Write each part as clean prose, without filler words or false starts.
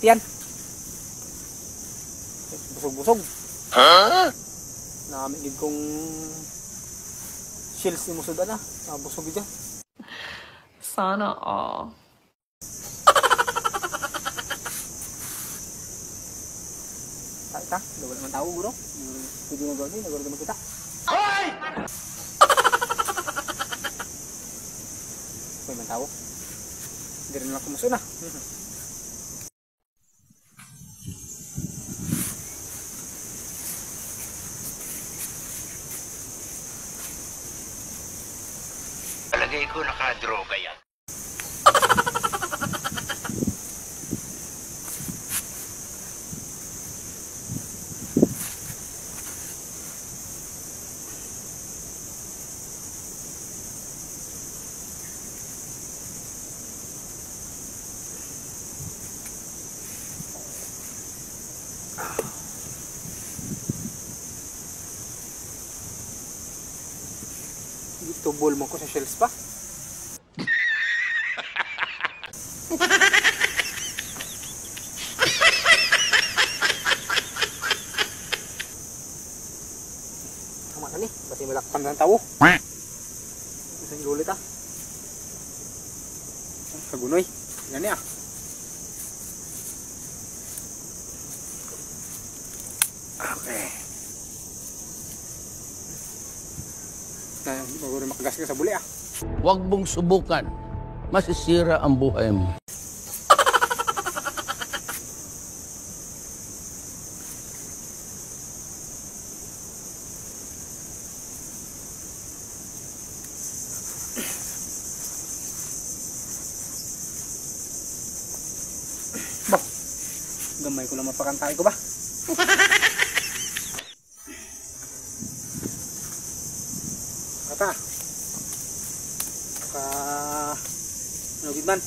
yan. Busog-busog. Ha? Namigid kong shells ni Musod na. Busog dyan. Sana all. Ta, dawal man tao guro. Pwede na gawin, nagawin naman kita. Hoy! May man tao. Hindi rin lang kumuso na. Palagay ko nakadroga yan. Tubol mo ko sa shells pa. Tama na ni, pati malakpan ng tao. Isang ilulit ah. Kagunoy. Yan niya. Okay. Bago rin makagas ka sa buli ah. Huwag mong subukan. Masisira ang buhay mo. Bah, gamay ko lang mapakantay ko ba? Kata. Ano gitman?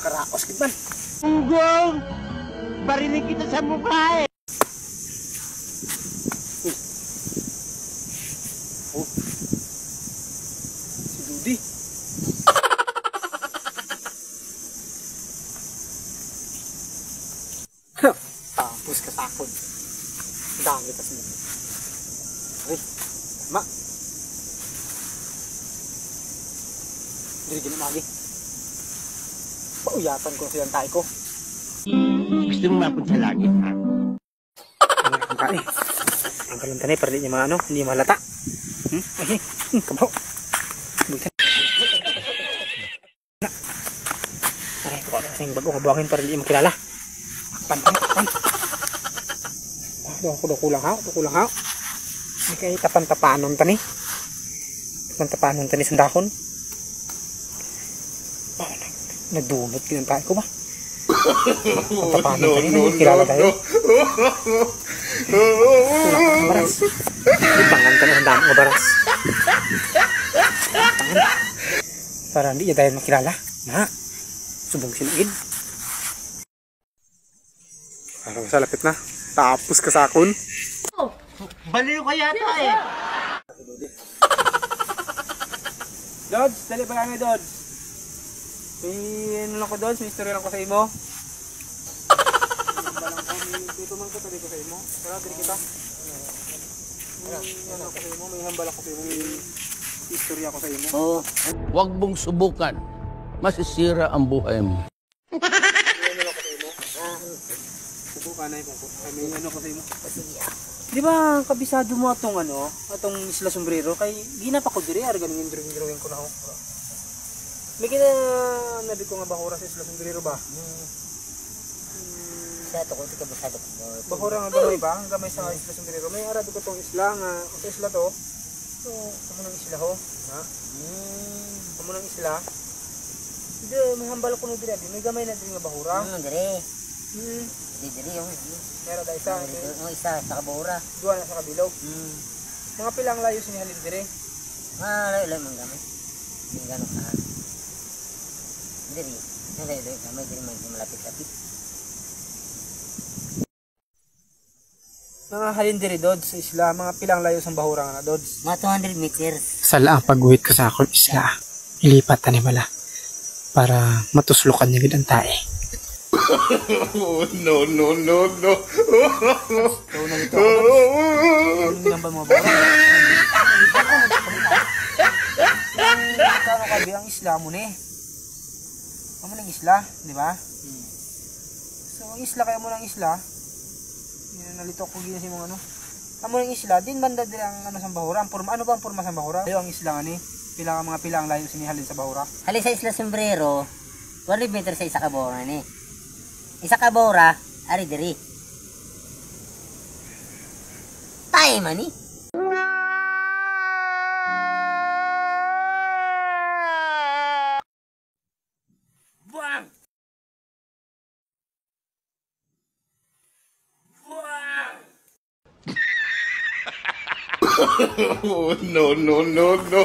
Karaos gitman. Unggong! Barinig kita sa mukha eh! Oh. Si Judy. Tapos kasakod. Dami kasi. Ay, tama. Dili ginamagi. Pauyatan ko silang tayo ko. Gusto mo mapunta sa langit, ha? Ang kani. Ang kalantanay para di niya maano, hindi malata. Ay, kabaw. Buitan. Aray, buka na kasing bago kabuhakin para di makilala. Pan. Kulang ha. May kayo tapan-tapanon tani. Tapan-tapanon tani sa dahon. Nagdunot kinantay ko ba? Tapanon tani, kilala tayo. Baras. Ipangan ka na ang dami ng baras. Para hindi niya dahil makilala. Na, subong sinuid. Parang sa lapit na. Tapos kasakon. Oh, baliw ka yata eh. Dodge, dali ba kami Dodge? May ano lang ko Dodge, may istorya lang ko sa imo. Dito man ko, tabi ko sa imo. Tara, dili kita. May ano ko sa imo, may hambal ako sa imo. May istorya ko sa imo. Oh. Huwag mong subukan. Masisira ang buhay mo. Subukan na yung may ano ko sa imo. Di ba kabisado mo atong ano, atong Isla Sombrero kay ginapa ko diri ar ganing drawing ko na ako. May kina nabi ko nga bahura sa Isla Sombrero ba? Sa to ko tika basado ko. Bahura nga gamay ba? Ang gamay sa Isla Sombrero. May arado ko tong isla nga, sa isla to. So, kamo ng isla ho, ha? Kamo ng isla. Di may hambal ko no diri, may gamay na diri nga bahura. Dire. Dire yung Meron da isa. yung isa sa kabura. Duwa na sa kabilog. Mga pilang layo sinihalin dire. Layo man gamay. Yung gano'n ka. Dire. Layo gamay dire malapit-lapit. Mga halin diri Dodge sa isla, mga pilang layo sa bahura nga Dodge. Mga 200 meters. Sala ang pagguhit ko sa akong isla. Ilipat ta ni bala para matuslukan niya gid ang tae. So, nalito ako. Ano lang ba mga bawang? Nalito ako. Kano kabi ang isla mo ni? Ano ng isla, di ba? So, ang isla kaya mo ng isla. Nalito ko gina si mga ano. Amo ng isla, din banda din ang ano sa bahura. Ang forma, ano ba ang forma sa bahura? Ayo ang isla nga ni. Pilang mga pilang layo sinihalin sa bahura. Halin sa Isla Sombrero, 12 meter sa isa ka bora ni. Isa ka bora, ari diri. Tayo man ni. Buang! No, no, no, no.